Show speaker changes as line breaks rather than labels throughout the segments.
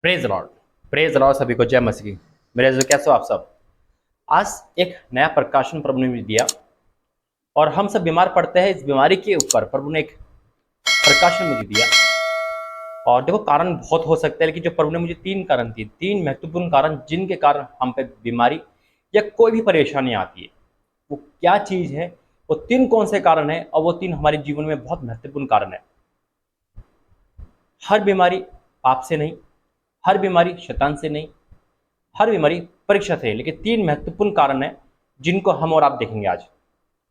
Praise Lord सभी को जय मसीह की। मेरे जो कैसे हो आप सब। आज एक नया प्रकाशन प्रभु ने मुझे दिया और हम सब बीमार पड़ते हैं। इस बीमारी के ऊपर प्रभु ने एक प्रकाशन मुझे दिया और देखो कारण बहुत हो सकता है, लेकिन जो प्रभु ने मुझे तीन कारण दिए, तीन महत्वपूर्ण कारण जिनके कारण हम पे बीमारी या कोई भी परेशानी आती है। वो क्या चीज़ है, वो तीन कौन से कारण है और वो तीन हमारे जीवन में बहुत महत्वपूर्ण कारण है। हर बीमारी पाप से नहीं, हर बीमारी शैतान से नहीं, हर बीमारी परीक्षा से है, लेकिन तीन महत्वपूर्ण कारण हैं जिनको हम और आप देखेंगे आज।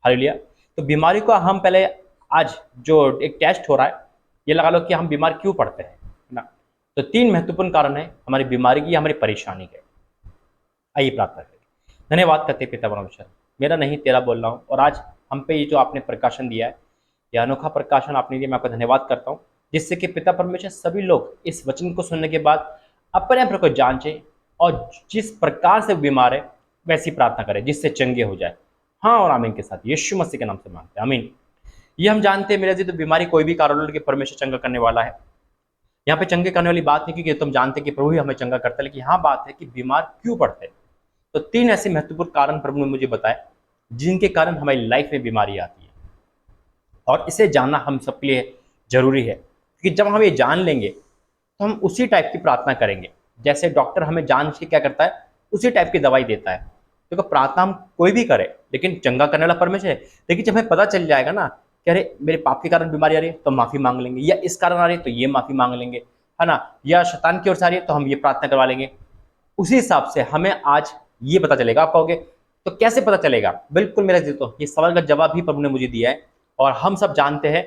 हालेलुया। तो बीमारी को हम पहले आज जो एक टेस्ट हो रहा है, ये लगा लो कि हम बीमार क्यों पड़ते हैं ना। तो तीन महत्वपूर्ण कारण है हमारी बीमारी की, हमारी परेशानी के। आइए प्रार्थना करें। धन्यवाद करते पिता परमेश्वर, मेरा नहीं तेरा बोल रहा हूँ, और आज हम पे ये जो आपने प्रकाशन दिया है, यह अनोखा प्रकाशन आपने दिया, मैं आपका धन्यवाद करता हूँ, जिससे कि पिता परमेश्वर सभी लोग इस वचन को सुनने के बाद अपने आप को जांचे और जिस प्रकार से बीमार है वैसी प्रार्थना करें जिससे चंगे हो जाए। हाँ और आमीन के साथ यीशु मसीह के नाम से मांगते हैं, आमीन। ये हम जानते हैं मेरे जी, तो बीमारी कोई भी कारण हो, लेकिन परमेश्वर चंगा करने वाला है। यहाँ पे चंगे करने वाली बात नहीं क्योंकि तुम जानते कि प्रभु ही हमें चंगा करता है, लेकिन यहाँ बात है कि बीमार क्यों पड़ते हैं। तो तीन ऐसे महत्वपूर्ण कारण प्रभु ने मुझे बताए जिनके कारण हमारी लाइफ में बीमारी आती है, और इसे जानना हम सबके लिए जरूरी है, क्योंकि जब हम ये जान लेंगे तो हम उसी टाइप की प्रार्थना करेंगे। जैसे डॉक्टर हमें जान के क्या करता है, उसी टाइप की दवाई देता है। देखो प्रार्थना हम कोई भी करे, लेकिन चंगा करने वाला परमेश्वर है। लेकिन जब हमें पता चल जाएगा ना कि अरे मेरे पाप के कारण बीमारी आ रही है तो माफ़ी मांग लेंगे, या इस कारण आ रही है तो ये माफ़ी मांग लेंगे, है ना, या शैतान की ओर से आ रही है तो हम ये प्रार्थना करवा लेंगे। उसी हिसाब से हमें आज ये पता चलेगा। आप कहोगे तो कैसे पता चलेगा? बिल्कुल मेरा जी, तो ये सवाल का जवाब ही प्रभु ने मुझे दिया है, और हम सब जानते हैं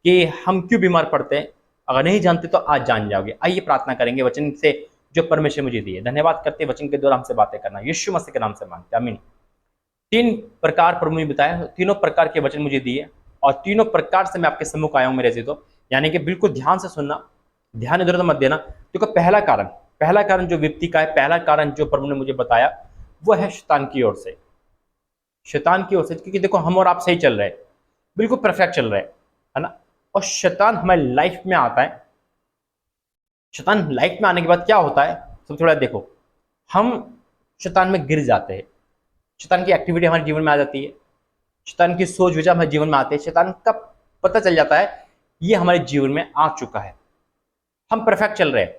कि हम क्यों बीमार पड़ते हैं। अगर नहीं जानते तो आज जान जाओगे। आइए प्रार्थना करेंगे वचन से जो परमेश्वर मुझे दिए। धन्यवाद करते वचन के द्वारा हमसे बातें करना, यीशु मसीह के नाम से मांगते हैं, आमीन। तीन प्रकार प्रभु ने बताया, तीनों प्रकार के वचन मुझे दिए और तीनों प्रकार से मैं आपके सम्मुख आया हूँ मेरे जी। तो यानी कि बिल्कुल ध्यान से सुनना, ध्यान इधर उधर मत देना। देखो पहला कारण जो व्यक्ति का है, पहला कारण जो प्रभु ने मुझे बताया वो है शैतान की ओर से। शैतान की ओर से, क्योंकि देखो हम और आप सही चल रहे हैं, बिल्कुल परफेक्ट चल रहे हैं, है ना, और शैतान हमारी लाइफ में आता है। शैतान लाइफ में आने के बाद क्या होता है, सब थोड़ा देखो, हम शैतान में गिर जाते हैं। शैतान की एक्टिविटी हमारे जीवन में आ जाती है, शैतान की सोच विचार हमारे जीवन में आते हैं। शैतान का पता चल जाता है ये हमारे जीवन में आ चुका है, हम परफेक्ट चल रहे हैं,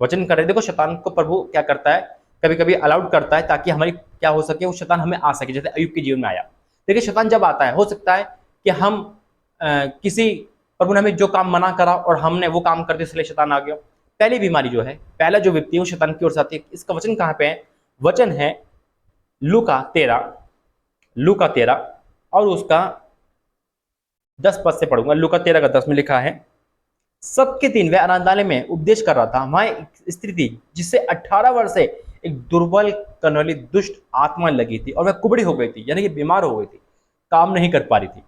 वचन कर रहे हैं। देखो शैतान को प्रभु क्या करता है, कभी कभी अलाउड करता है ताकि हमारी क्या हो सके, वो शैतान हमें आ सके। जैसे अय्यूब के जीवन में आया। देखिए शैतान जब आता है, हो सकता है कि हम किसी, प्रभु ने हमें जो काम मना करा और हमने वो काम कर दिया, इसलिए शैतान आ गया। पहली बीमारी जो है, पहला जो व्यक्ति है वो शैतान की ओर से आती है। इसका वचन कहाँ पे है? वचन है लूका 13 और उसका 10 पद से पढ़ूंगा। लूका 13 का 10 में लिखा है, सबके दिन वह आराधनालय में उपदेश कर रहा था, वहां एक स्त्री थी जिससे 18 वर्ष से एक दुर्बल करने वाली दुष्ट आत्मा लगी थी, और वह कुबड़ी हो गई थी, यानी कि बीमार हो गई थी, काम नहीं कर पा रही थी।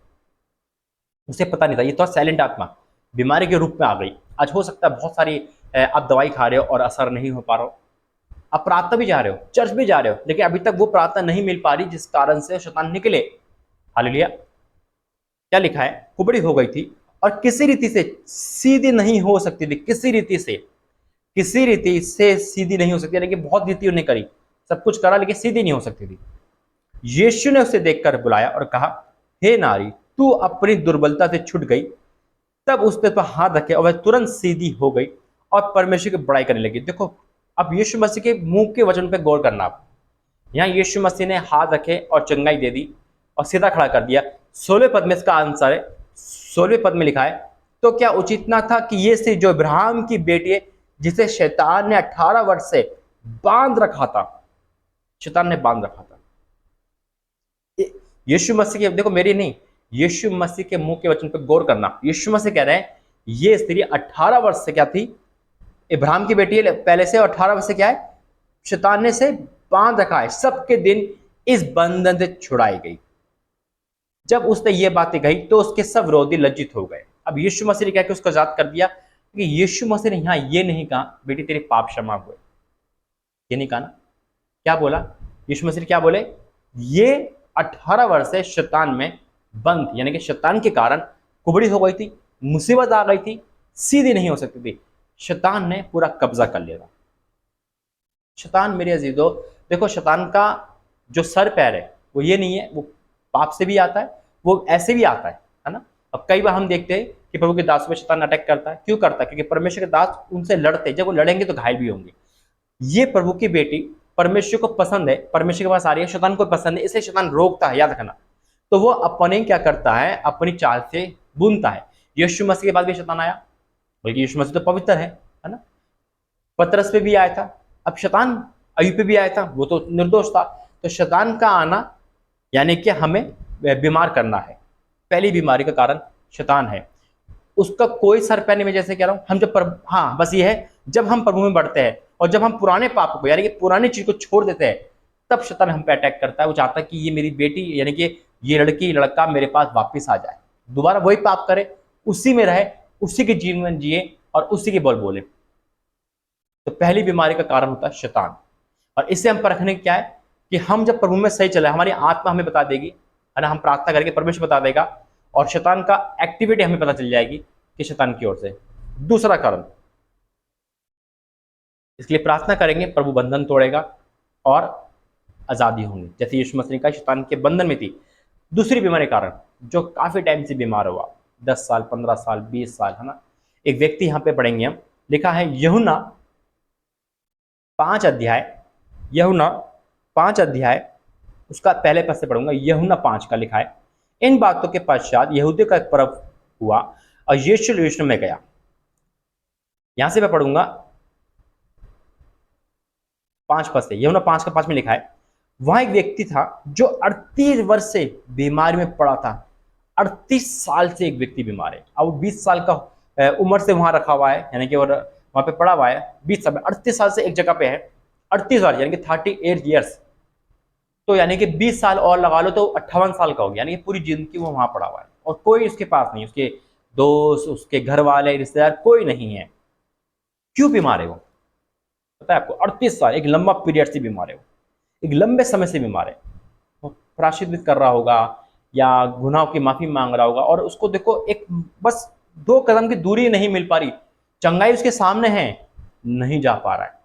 उसे पता नहीं था, ये तो साइलेंट आत्मा बीमारी के रूप में आ गई। आज हो सकता है बहुत सारी आप दवाई खा रहे हो और असर नहीं हो पा रहा हो, आप प्रार्थना भी जा रहे हो, चर्च भी जा रहे हो, लेकिन अभी तक वो प्रार्थना नहीं मिल पा रही जिस कारण से शैतान निकले। हालेलुया। क्या लिखा है? कुबड़ी हो गई थी और किसी रीति से सीधी नहीं हो सकती थी। किसी रीति से सीधी नहीं हो सकती, यानी कि बहुत रीति उन्हें करी, सब कुछ करा, लेकिन सीधी नहीं हो सकती थी। यीशु ने उसे देखकर बुलाया और कहा, हे नारी, तू अपनी दुर्बलता से छूट गई। तब उसने तो हाथ रखे और वह तुरंत सीधी हो गई और परमेश्वर की बड़ाई करने लगी। देखो अब यीशु मसीह के मुंह के वचन पे गौर करना। आप यहाँ यीशु मसीह ने हाथ रखे और चंगाई दे दी और सीधा खड़ा कर दिया। 16वें पद में इसका आंसर है, 16वें पद में लिखा है, तो क्या उचित ना था कि ये स्त्री जो इब्राहिम की बेटी है, जिसे शैतान ने 18 वर्ष से बांध रखा था, शैतान ने बांध रखा था। यीशु मसीह के, देखो मेरी नहीं, यीशु मसीह के मुंह के वचन पर गौर करना। यीशु मसीह कह रहे हैं ये स्त्री 18 वर्ष से क्या थी, इब्राहिम की बेटी है पहले से, और 18 वर्ष से क्या है, शैतान ने से बांध रखा है, सबके दिन इस बंधन से छुड़ाई गई। जब उसने ये बातें कही तो उसके सब विरोधी लज्जित हो गए। अब यीशु मसीह ने क्या कि उसको आजाद कर दिया, क्योंकि यीशु मसीह ने यहाँ ये नहीं कहा बेटी तेरे पाप क्षमा हुए, ये नहीं कहा ना। क्या बोला यीशु मसीह? क्या बोले? ये 18 वर्ष से शैतान में बंद, यानी कि शैतान के कारण कुबड़ी हो गई थी, मुसीबत आ गई थी, सीधी नहीं हो सकती थी, शैतान ने पूरा कब्जा कर लिया था। शैतान मेरे अजीजों, देखो शैतान का जो सर पैर है वो ये नहीं है, वो पाप से भी आता है, वो ऐसे भी आता है ना। अब कई बार हम देखते हैं कि प्रभु के दास पे शैतान अटैक करता है, क्यों करता है? क्योंकि परमेश्वर के दास उनसे लड़ते हैं, जब वो लड़ेंगे तो घायल भी होंगे। ये प्रभु की बेटी परमेश्वर को पसंद है, परमेश्वर के पास आ रही है, शैतान को पसंद है, इसलिए शैतान रोकता है, याद रखना। तो वो अपने क्या करता है, अपनी चाल से बुनता है। यीशु मसीह के बाद भी शैतान आया, बल्कि यीशु मसीह तो पवित्र है ना। पतरस पे भी आया था, अब शैतान अय्यूब पे भी आया था, वो तो निर्दोष था। तो शैतान का आना यानी कि हमें बीमार करना है। पहली बीमारी का कारण शैतान है, उसका कोई सर पैर नहीं। मैं जैसे कह रहा हूं, हम जब हाँ बस ये है, जब हम प्रभु में बढ़ते हैं और जब हम पुराने पाप को यानी कि पुरानी चीज को छोड़ देते हैं, तब शैतान हम पे अटैक करता है। वो चाहता है कि ये मेरी बेटी यानी कि ये लड़की लड़का मेरे पास वापस आ जाए, दोबारा वही पाप करे, उसी में रहे, उसी के जीवन जिए और उसी के बोल बोले। तो पहली बीमारी का कारण होता है शैतान। और इससे हम परखने क्या है कि हम जब प्रभु में सही चले, हमारी आत्मा हमें बता देगी, है ना, हम प्रार्थना करके परमेश्वर बता देगा, और शैतान का एक्टिविटी हमें पता चल जाएगी कि शैतान की ओर से। दूसरा कारण, इसके लिए प्रार्थना करेंगे, प्रभु बंधन तोड़ेगा और आजादी होंगी, जैसे यीशु मसीह का शैतान के बंधन में थी। दूसरी बीमारी कारण, जो काफी टाइम से बीमार हुआ, 10 साल 15 साल 20 साल, है ना। एक व्यक्ति यहाँ पे पढ़ेंगे हम, लिखा है यूहन्ना 5 अध्याय, यूहन्ना 5 अध्याय उसका पहले पद से पढ़ूंगा। यूहन्ना 5 का लिखा है, इन बातों के पश्चात यहूदियों का एक पर्व हुआ और यीशु यरूशलेम में गया। यहां से मैं पढ़ूंगा 5 पद से, यूहन्ना 5 का 5 में लिखा है, वहां एक व्यक्ति था जो 38 वर्ष से बीमारी में पड़ा था। 38 साल से एक व्यक्ति बीमार है, अब 20 साल का उम्र से वहां रखा हुआ है, यानी कि और वहां पे पड़ा हुआ है 20 साल में, 38 साल से एक जगह पे है, 38 बार यानी कि 38 ईयर्स। तो यानी कि 20 साल और लगा लो तो 58 साल का हो गया, यानी कि पूरी जिंदगी वो वहां पड़ा हुआ है और कोई उसके पास नहीं, उसके दोस्त, उसके घर वाले, रिश्तेदार कोई नहीं है। क्यों बीमार है वो? पता है आपको? 38 साल, एक लंबा पीरियड से बीमार है वो, एक लंबे समय से बीमार है। वो प्रायश्चित कर रहा होगा या गुनाहों की माफी मांग रहा होगा, और उसको देखो एक बस 2 कदम की दूरी नहीं मिल पा रही, चंगाई उसके सामने है, नहीं जा पा रहा है।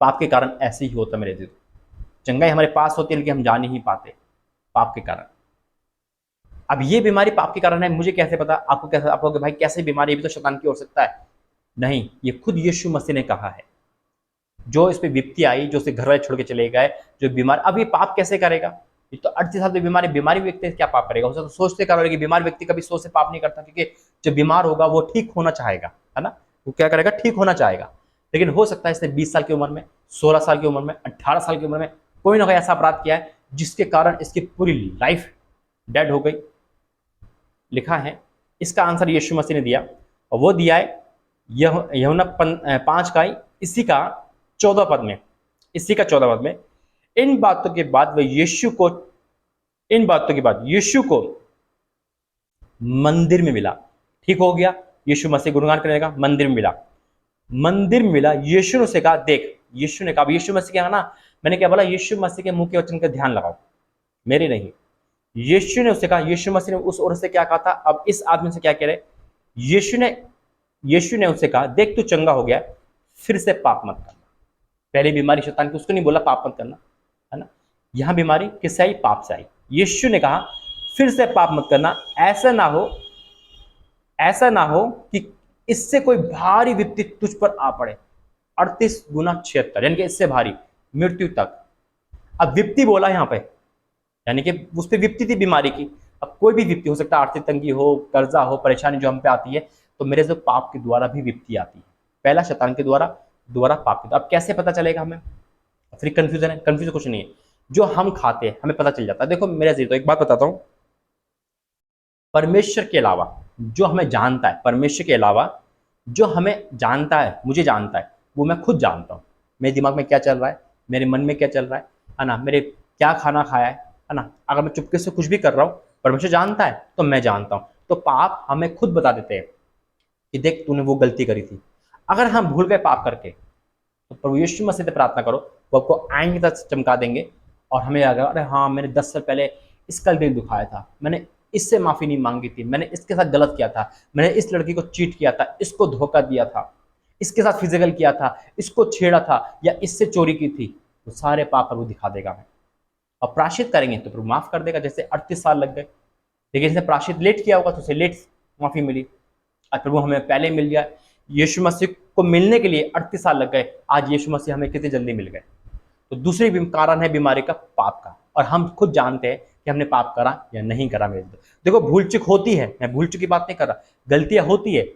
पाप के कारण ऐसे ही होता मेरे दिल, चंगाई हमारे पास होती है लेकिन हम जा नहीं पाते पाप के कारण। अब ये बीमारी पाप के कारण है, मुझे कैसे पता? आपको कैसे? आप लोग भाई कैसे बीमारी, ये भी तो शैतान की हो सकता है। नहीं, ये खुद यीशु मसीह ने कहा है। जो इस पे विपत्ति आई, जो उसे घर वाले छोड़ के चले गए, जो बीमार, अब ये पाप कैसे करेगा? ये तो 38 साल से बीमारी व्यक्ति क्या पाप करेगा? उसे तो सोचते करोगे कि बीमार व्यक्ति कभी सोच से पाप नहीं करता, क्योंकि जब बीमार होगा वो ठीक होना चाहेगा, है ना, वो क्या करेगा? ठीक होना चाहेगा। लेकिन हो सकता है इसने 20 साल की उम्र में, 16 साल की उम्र में, 18 साल की उम्र में कोई ना कोई ऐसा अपराध किया है जिसके कारण इसकी पूरी लाइफ डेड हो गई। लिखा है, इसका आंसर यीशु मसीह ने दिया, और वो दिया है यूहन्ना 5 का इसी का 14 पद में, इसी का 14 पद में, इन बातों के बाद वह यीशु को मंदिर में मिला। ठीक हो गया, यीशु मसीह गुणगान करने का, मंदिर में मिला। यीशु ने उसे कहा, देख, यीशु ने कहा, यीशु मसीह क्या ना, मैंने क्या बोला? यीशु मसीह के मुंह के वचन का ध्यान लगाओ, मेरे नहीं। यीशु ने उसे कहा, यीशु मसीह ने उस औरत से क्या कहा था? अब इस आदमी से क्या कह रहे? यीशु ने उससे कहा, देख तू चंगा हो गया, फिर से पाप मत करना। पहली बीमारी शैतान की, उसको नहीं बोला पाप मत करना, है ना। यहां बीमारी किससे आई? पाप से आई। यीशु ने कहा फिर से पाप मत करना, ऐसा ना हो कि इससे कोई भारी विपत्ति तुझ पर आ पड़े। 38 गुना 76 यानी कि इससे भारी, मृत्यु तक। अब विपत्ति बोला यहां पे, यानी कि उस पर विपत्ति थी बीमारी की। अब कोई भी विपत्ति हो सकता है, आर्थिक तंगी हो, कर्जा हो, परेशानी जो हम पे आती है, तो मेरे से पाप के द्वारा भी विपत्ति आती है। पहला शैतान के द्वारा, दोबारा पाप के द्वारा। अब कैसे पता चलेगा हमें? फिर कंफ्यूजन है? कंफ्यूजन कुछ नहीं है, जो हम खाते हैं हमें पता चल जाता है। देखो मेरे जी, तो एक बात बताता हूं, परमेश्वर के अलावा जो हमें जानता है, परमेश्वर के अलावा जो हमें जानता है, मुझे जानता है, वो मैं खुद जानता हूँ। मेरे दिमाग में क्या चल रहा है, मेरे मन में क्या चल रहा है ना, मेरे क्या खाना खाया है ना। अगर मैं चुपके से कुछ भी कर रहा हूँ, परमेश्वर जानता है, तो मैं जानता हूँ। तो पाप हमें खुद बता देते हैं कि देख तूने वो गलती करी थी। अगर हम भूल गए पाप करके, तो प्रभु यीशु मसीह से प्रार्थना करो, वो आपको आईने की तरह चमका देंगे, और हमें याद आएगा, अरे हाँ, मैंने 10 साल पहले इसका दिल दुखाया था, मैंने इससे माफी नहीं मांगी थी, मैंने इसके साथ गलत किया था, मैंने इस लड़की को चीट किया था, इसको धोखा दिया था, इसके साथ फिजिकल किया था, इसको छेड़ा था या इससे चोरी की थी, तो सारे पाप प्रभु दिखा देगा हमें। और प्रायश्चित करेंगे तो प्रभु माफ कर देगा। जैसे 38 साल लग गए, लेकिन इसने प्रायश्चित लेट किया होगा तो उसे लेट माफी मिली, और प्रभु हमें पहले मिल गया। यीशु मसीह को मिलने के लिए 38 साल लग गए, आज यीशु मसीह हमें कितनी जल्दी मिल गए। तो दूसरी कारण है बीमारी का पाप का, और हम खुद जानते हैं कि हमने पाप करा या नहीं करा। मेरे देखो, भूल चूक होती है, मैं भूल चूक की बात नहीं कर रहा, गलतियां होती है।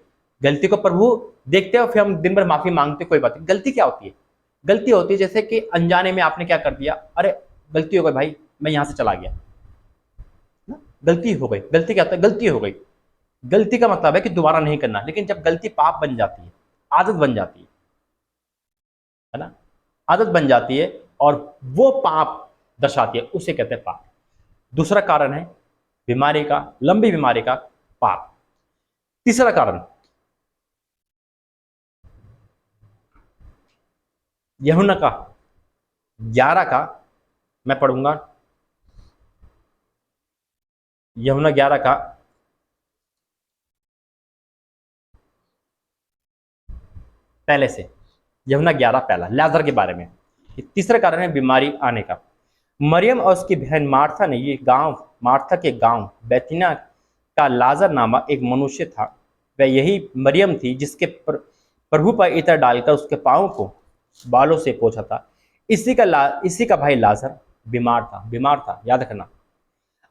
गलती को प्रभु देखते हो, फिर हम दिन भर माफी मांगते, कोई बात नहीं। गलती क्या होती है? गलती होती है जैसे कि अनजाने में आपने क्या कर दिया, अरे गलती हो गई भाई, मैं यहां से चला गया ना, गलती हो गई। गलती क्या होता है? गलती हो गई। गलती का मतलब है कि दोबारा नहीं करना। लेकिन जब गलती पाप बन जाती है, आदत बन जाती है ना, आदत बन जाती है और वो पाप दर्शाती है, उसे कहते हैं पाप। दूसरा कारण है बीमारी का, लंबी बीमारी का पाप। तीसरा कारण यूहन्ना का 11 का, मैं पढ़ूंगा यूहन्ना 11 का पहले से, यूहन्ना 11 पहला, लाजर के बारे में। तीसरा कारण है बीमारी आने का। मरियम और उसकी बहन मार्था ने, ये गांव मार्था के गांव बैतनिय्याह का लाजर नामक एक मनुष्य था, वह यही मरियम थी जिसके प्रभु पर इत्र डालकर उसके पांव को बालों से पोंछा था। इसी का भाई लाजर बीमार था, याद रखना।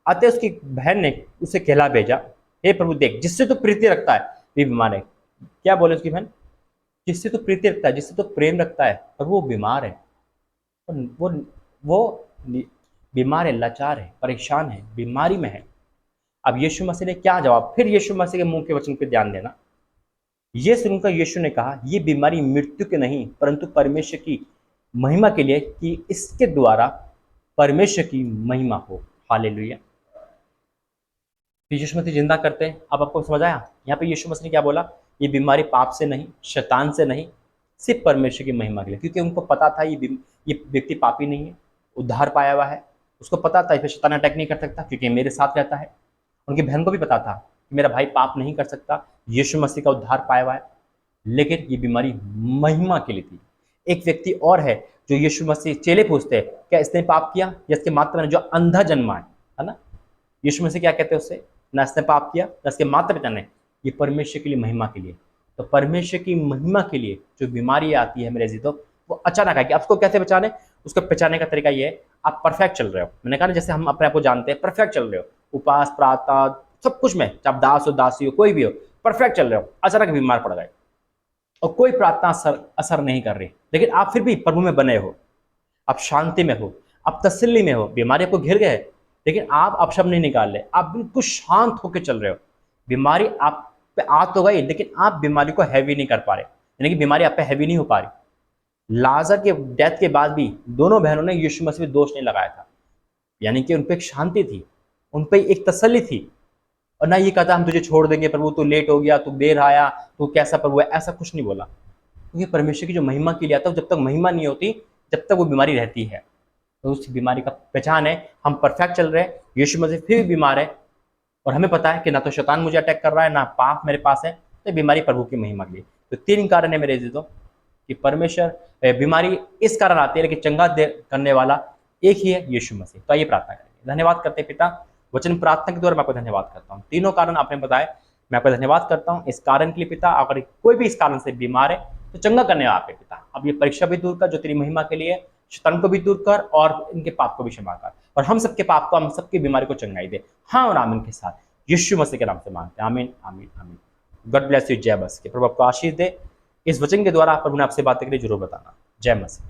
अतः उसकी बहन ने उसे कहला भेजा, हे प्रभु देख, जिससे तो प्रीति रखता है वे बीमार है। क्या बोले उसकी बहन? जिससे तो प्रीति रखता है, जिससे तो प्रेम रखता है, पर वो बीमार है। वो बीमार है, लाचार है, परेशान है, बीमारी में है। अब यीशु मसीह ने क्या जवाब? फिर यीशु मसीह के मुंह के वचन पे ध्यान देना। ये सुनकर यीशु ने कहा, ये बीमारी मृत्यु के नहीं परंतु परमेश्वर की महिमा के लिए, कि इसके द्वारा परमेश्वर की महिमा हो। हालेलुया। यीशु मसीह जिंदा करते हैं। अब आपको समझ आया यहाँ पे यीशु मसीह ने क्या बोला? ये बीमारी पाप से नहीं, शैतान से नहीं, सिर्फ परमेश्वर की महिमा के लिए। क्योंकि उनको पता था ये व्यक्ति पापी नहीं है, उद्धार पाया हुआ है। उसको पता था इस पर शैतान अटैक नहीं कर सकता क्योंकि मेरे साथ रहता है। उनकी बहन को भी पता था कि मेरा भाई पाप नहीं कर सकता, यीशु मसीह का उद्धार पाया हुआ है। लेकिन ये बीमारी महिमा के लिए थी। एक व्यक्ति और है जो यीशु मसीह, चेले पूछते हैं क्या इसने पाप किया या इसके माता पिता ने, जो अंधा जन्मा है ना? यीशु मसीह क्या कहते हैं उससे? ना इसने पाप किया ना इसके माता पिता ने, ये परमेश्वर के लिए, महिमा के लिए। तो परमेश्वर की महिमा के लिए जो बीमारी आती है मेरे अजीजों, वो अचानक आएगी। आपको कैसे बचाने? उसको बचाने का तरीका ये है, आप परफेक्ट चल रहे हो। मैंने कहा ना, जैसे हम अपने आप को जानते हैं, परफेक्ट चल रहे हो, उपास प्रार्थना सब कुछ में, चाहे आप दास हो दासी हो कोई भी हो, परफेक्ट चल रहे हो, अचानक बीमार पड़ गए और कोई प्रार्थना असर नहीं कर रही, लेकिन आप फिर भी प्रभु में बने हो, आप शांति में हो, आप तसल्ली में हो। बीमारी आपको घिर गए लेकिन आप अपशब्द नहीं निकाल रहे, आप बिल्कुल शांत होकर चल रहे हो। बीमारी आप पे आ तो गई लेकिन आप बीमारी को हैवी नहीं कर पा रहे, यानी कि बीमारी आप पे हैवी नहीं हो पा रही। लाजर के डेथ के बाद भी दोनों बहनों ने यीशु मसीह पे दोष नहीं लगाया था, यानी कि उन पे एक शांति थी, उन पे एक तसल्ली थी। और ना ये कहता हम तुझे छोड़ देंगे प्रभु, तू लेट हो गया, तू देर आया, तू कैसा प्रभु है, ऐसा कुछ नहीं बोला। क्योंकि परमेश्वर की जो महिमा के लिए आता है, जब तक महिमा नहीं होती जब तक वो बीमारी रहती है। तो उस बीमारी का पहचान है, हम परफेक्ट चल रहे हैं, यीशु मसीह फिर भी बीमार है और हमें पता है कि ना तो शैतान मुझे अटैक कर रहा है ना पाप मेरे पास है, तो बीमारी प्रभु की महिमा के लिए। तो 3 कारण है मेरे अजीजों कि परमेश्वर, बीमारी इस कारण आती है लेकिन चंगा करने वाला एक ही है, यीशु मसीह। तो आइए प्रार्थना करेंगे। धन्यवाद करते हैं पिता, वचन प्रार्थना के द्वारा मैं आपको धन्यवाद करता हूँ। तीनों कारण आपने बताए, मैं आपको धन्यवाद करता हूँ इस कारण के लिए पिता। अगर कोई भी इस कारण से बीमार है तो चंगा करने आप है पिता। अब ये परीक्षा भी दूर कर जो तेरी महिमा के लिए, शैतान को भी दूर कर और इनके पाप को भी क्षमा कर, और हम सबके पाप को, हम सबकी बीमारी को चंगाई दे। हाँ और आमीन के साथ यीशु मसीह के नाम से मांगते हैं, आमीन आमीन आमीन। God bless you. जय मसीह। प्रभु आपको आशीष दे। इस वचन के द्वारा प्रभु ने आपसे बातें के लिए जरूर बताना। जय मसीह।